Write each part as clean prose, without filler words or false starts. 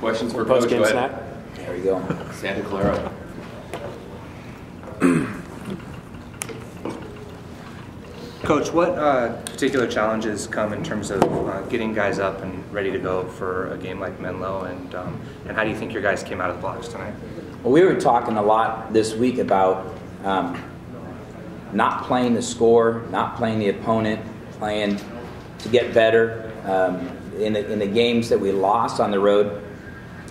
Questions for Post Coach? game snack. There we go. Santa Clara. Coach, what particular challenges come in terms of getting guys up and ready to go for a game like Menlo, and how do you think your guys came out of the blocks tonight? Well, we were talking a lot this week about not playing the score, not playing the opponent, playing to get better. In the games that we lost on the road,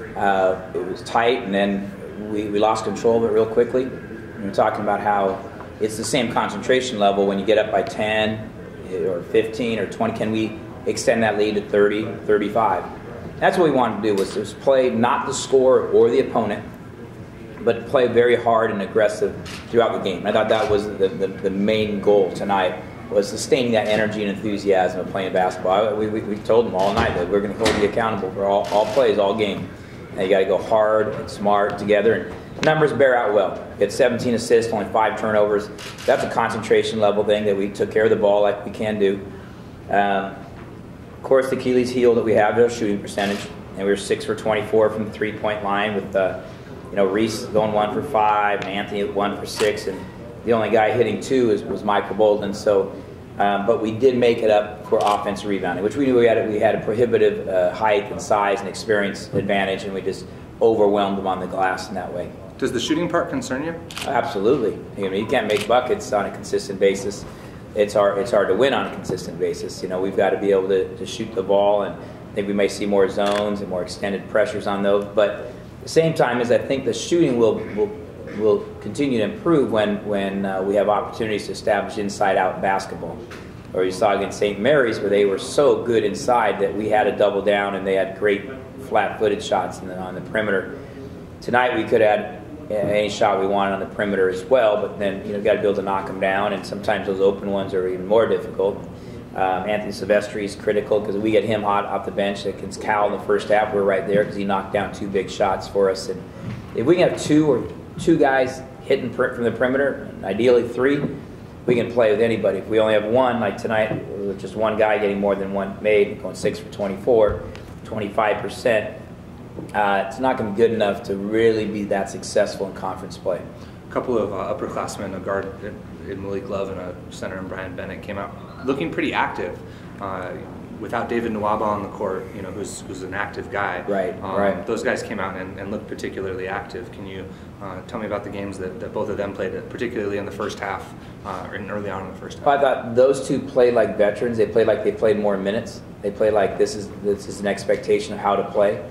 it was tight, and then we lost control of it real quickly. We were talking about how it's the same concentration level when you get up by 10 or 15 or 20. Can we extend that lead to 30, 35? That's what we wanted to do, was play not the score or the opponent, but play very hard and aggressive throughout the game. I thought that was the main goal tonight, was sustaining that energy and enthusiasm of playing basketball. We told them all night that we're going to hold you accountable for all plays, all game. And you got to go hard and smart together. And numbers bear out well. We had 17 assists, only 5 turnovers. That's a concentration level thing that we took care of the ball like we can do. Of course, the Achilles heel that we have is our shooting percentage. And we were 6 for 24 from the three-point line with Reese going 1 for 5 and Anthony at 1 for 6. And the only guy hitting 2 was Michael Bolden. So, but we did make it up for offensive rebounding, which we knew we had a prohibitive height and size and experience advantage, and we just overwhelmed them on the glass in that way. Does the shooting part concern you? Absolutely. You can't make buckets on a consistent basis. It's hard to win on a consistent basis. We've got to be able to shoot the ball, and I think we may see more zones and more extended pressures on those. But at the same time, I think the shooting will continue to improve when we have opportunities to establish inside-out basketball. Or you saw against St. Mary's, where they were so good inside that we had to double down, and they had great flat-footed shots on the perimeter. Tonight we could have had any shot we wanted on the perimeter as well, but then you've got to be able to knock them down, and sometimes those open ones are even more difficult. Anthony Silvestri is critical because we get him hot off the bench against Cal in the first half. We're right there because he knocked down 2 big shots for us. And if we can have two guys hitting from the perimeter, ideally 3, we can play with anybody. If we only have 1, like tonight, with just 1 guy getting more than 1 made, going 6 for 24, 25%, it's not going to be good enough to really be that successful in conference play. A couple of upperclassmen, a guard in Malik Love and a center in Brian Bennett, came out looking pretty active. Without David Nwaba on the court, who's an active guy. Right. Those guys came out and looked particularly active. Can you tell me about the games that both of them played, particularly in the first half, and early on in the first half? I thought those 2 played like veterans. They played like they played more minutes. They played like this is an expectation of how to play.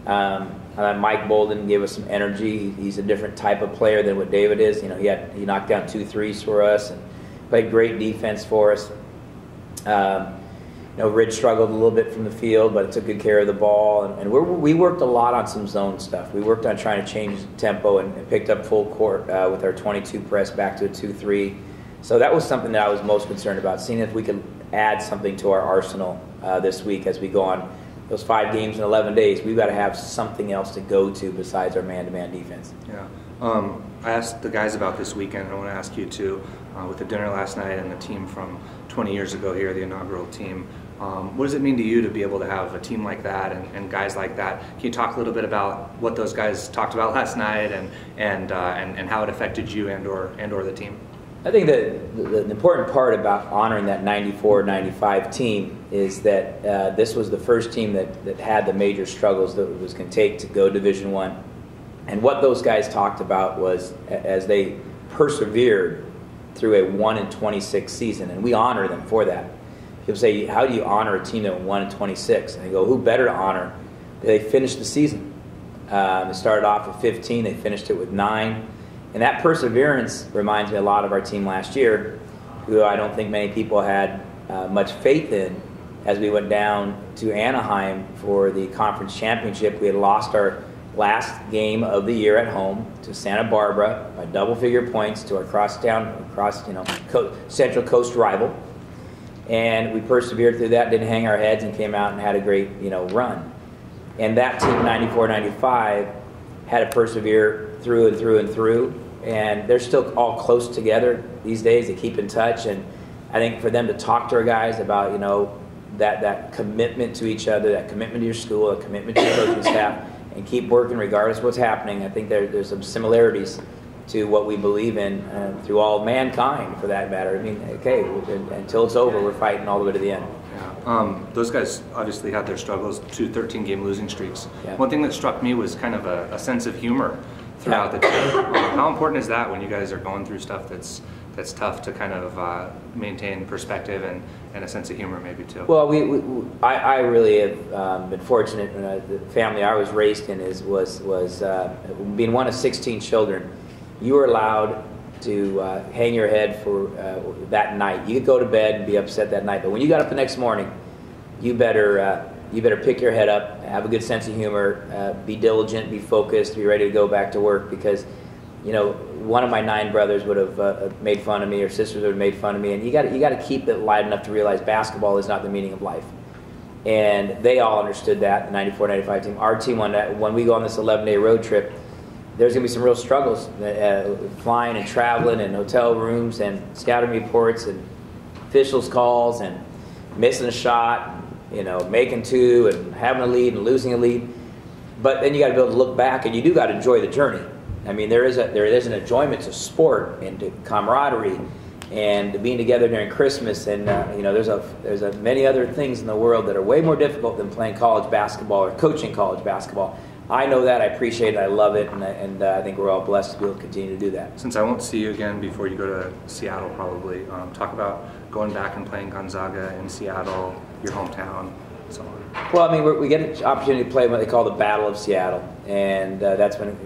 Mike Bolden gave us some energy. He's a different type of player than what David is. He knocked down 2 threes for us and played great defense for us. Ridge struggled a little bit from the field, but took good care of the ball. And we worked a lot on some zone stuff. We worked on trying to change tempo and picked up full court with our 22 press back to a 2-3. So that was something that I was most concerned about, seeing if we could add something to our arsenal this week as we go on those 5 games in 11 days. We've got to have something else to go to besides our man-to-man defense. Yeah. I asked the guys about this weekend, and I want to ask you too. With the dinner last night and the team from 20 years ago here, the inaugural team, what does it mean to you to be able to have a team like that and guys like that? Can you talk a little bit about what those guys talked about last night and how it affected you and or the team? I think that the important part about honoring that 94-95 team is that this was the first team that had the major struggles that it was going to take to go Division I. And what those guys talked about was, as they persevered through a 1-26 season, and we honor them for that. People say, how do you honor a team that went 1-26? And I go, who better to honor? They finished the season. They started off with 15, they finished it with 9. And that perseverance reminds me a lot of our team last year, who I don't think many people had much faith in as we went down to Anaheim for the conference championship. We had lost our last game of the year at home to Santa Barbara by double-figure points to our Central Coast rival. And we persevered through that, didn't hang our heads, and came out and had a great run. And that team, 94-95, had to persevere through and through and through. And they're still all close together these days. They keep in touch. And I think for them to talk to our guys about, that commitment to each other, that commitment to your school, that commitment to your coaching staff, and keep working regardless of what's happening. I think there's some similarities to what we believe in through all of mankind, for that matter. I mean, okay, until it's over, we're fighting all the way to the end. Those guys obviously had their struggles, 2 13-game losing streaks. Yeah. One thing that struck me was kind of a sense of humor throughout the team. How important is that when you guys are going through stuff that's tough to kind of maintain perspective and a sense of humor maybe too? Well, I really have been fortunate. The family I was raised in was being one of 16 children. You were allowed to hang your head for that night. You could go to bed and be upset that night, but when you got up the next morning, you better pick your head up, have a good sense of humor, be diligent, be focused, be ready to go back to work, because one of my 9 brothers would have made fun of me, or sisters would have made fun of me, and you got to keep it light enough to realize basketball is not the meaning of life. And they all understood that, the 94-95 team. Our team, when we go on this 11-day road trip, there's going to be some real struggles, flying and traveling and hotel rooms and scouting reports and officials' calls and missing a shot, making 2 and having a lead and losing a lead. But then you got to be able to look back, and you do got to enjoy the journey. I mean, there is an enjoyment to sport and to camaraderie and to being together during Christmas. And there's many other things in the world that are way more difficult than playing college basketball or coaching college basketball. I know that, I appreciate it, I love it, and I think we're all blessed to be able to continue to do that. Since I won't see you again before you go to Seattle probably, talk about going back and playing Gonzaga in Seattle, your hometown, and so on. Well, I mean, we get an opportunity to play what they call the Battle of Seattle, and that's when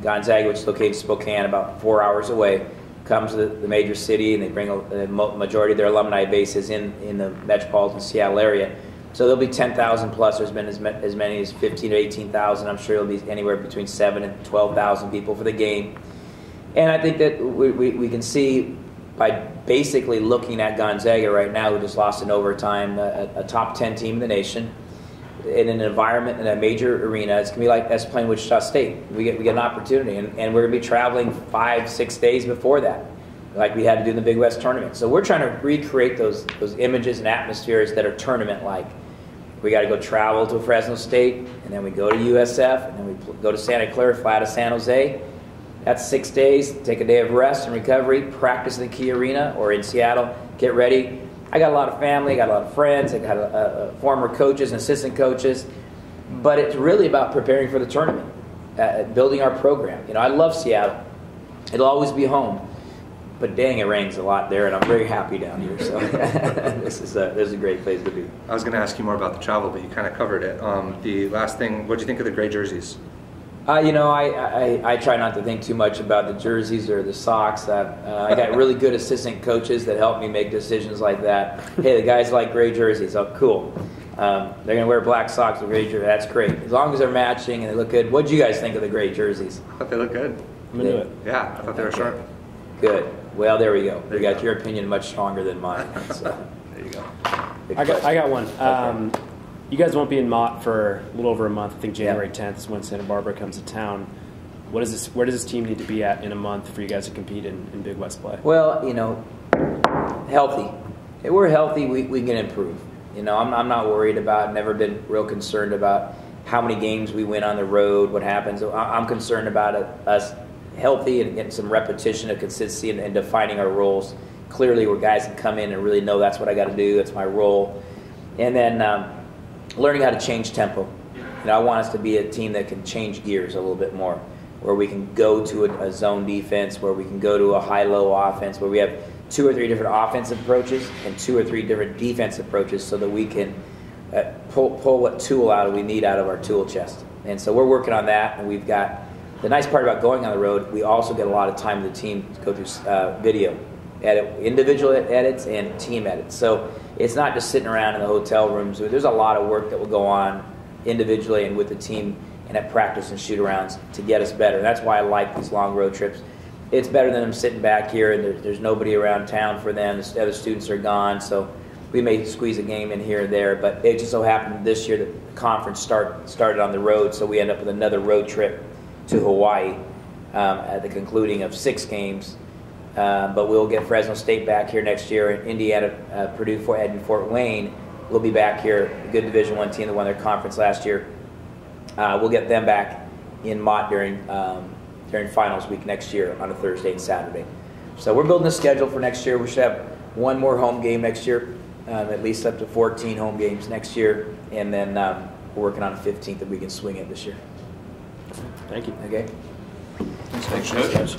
Gonzaga, which is located in Spokane, about 4 hours away, comes to the major city, and they bring the majority of their alumni bases in the metropolitan Seattle area. So there'll be 10,000 plus. There's been as many as 15 to 18,000. I'm sure there'll be anywhere between 7,000 and 12,000 people for the game. And I think that we can see by basically looking at Gonzaga right now, who just lost in overtime, a top 10 team in the nation, in an environment in a major arena. It's going to be like us playing Wichita State. We get an opportunity, and we're going to be traveling 5-6 days before that, like we had to do in the Big West tournament. So we're trying to recreate those images and atmospheres that are tournament-like. We got to go travel to Fresno State, and then we go to USF, and then we go to Santa Clara, fly out of San Jose. That's 6 days. Take a day of rest and recovery, practice in the Key Arena or in Seattle, get ready. I got a lot of family, I got a lot of friends, I got former coaches and assistant coaches, but it's really about preparing for the tournament, building our program. I love Seattle. It'll always be home. But dang, it rains a lot there, and I'm very happy down here. So this is a great place to be. I was going to ask you more about the travel, but you kind of covered it. The last thing, what do you think of the gray jerseys? I try not to think too much about the jerseys or the socks. I got really good assistant coaches that help me make decisions like that. Hey, the guys like gray jerseys. Oh, cool. They're going to wear black socks with gray jerseys. That's great. As long as they're matching and they look good. What do you guys think of the gray jerseys? I thought they looked good. I'm into it. Yeah, I thought they were sharp. Good. Well, there we go. You got your opinion much stronger than mine. So. There you go. I got one. Okay. You guys won't be in Mott for a little over a month. I think January 10th is when Santa Barbara comes to town. Where does this team need to be at in a month for you guys to compete in Big West play? Well, healthy. If we're healthy, we can improve. I'm not worried about, never been real concerned about how many games we win on the road, what happens. I'm concerned about us healthy and getting some repetition of consistency and defining our roles clearly, where guys can come in and really know that's what I got to do, that's my role. And then learning how to change tempo. I want us to be a team that can change gears a little bit more, where we can go to a zone defense, where we can go to a high-low offense, where we have 2 or 3 different offensive approaches and 2 or 3 different defensive approaches, so that we can pull what tool we need out of our tool chest. And so we're working on that, and we've got the nice part about going on the road, we also get a lot of time with the team to go through video, individual edits and team edits. So it's not just sitting around in the hotel rooms. There's a lot of work that will go on individually and with the team and at practice and shoot-arounds to get us better. And that's why I like these long road trips. It's better than them sitting back here and there's nobody around town for them. The other students are gone, so we may squeeze a game in here and there. But it just so happened this year that the conference started on the road, so we end up with another road trip to Hawaii at the concluding of 6 games. But we'll get Fresno State back here next year, and Indiana, Purdue, and Fort Wayne will be back here. A good Division I team that won their conference last year. we'll get them back in Mott during finals week next year on a Thursday and Saturday. So we're building a schedule for next year. We should have one more home game next year, at least up to 14 home games next year, and then we're working on a 15th that we can swing it this year. Thank you. Okay. Thanks, Coach.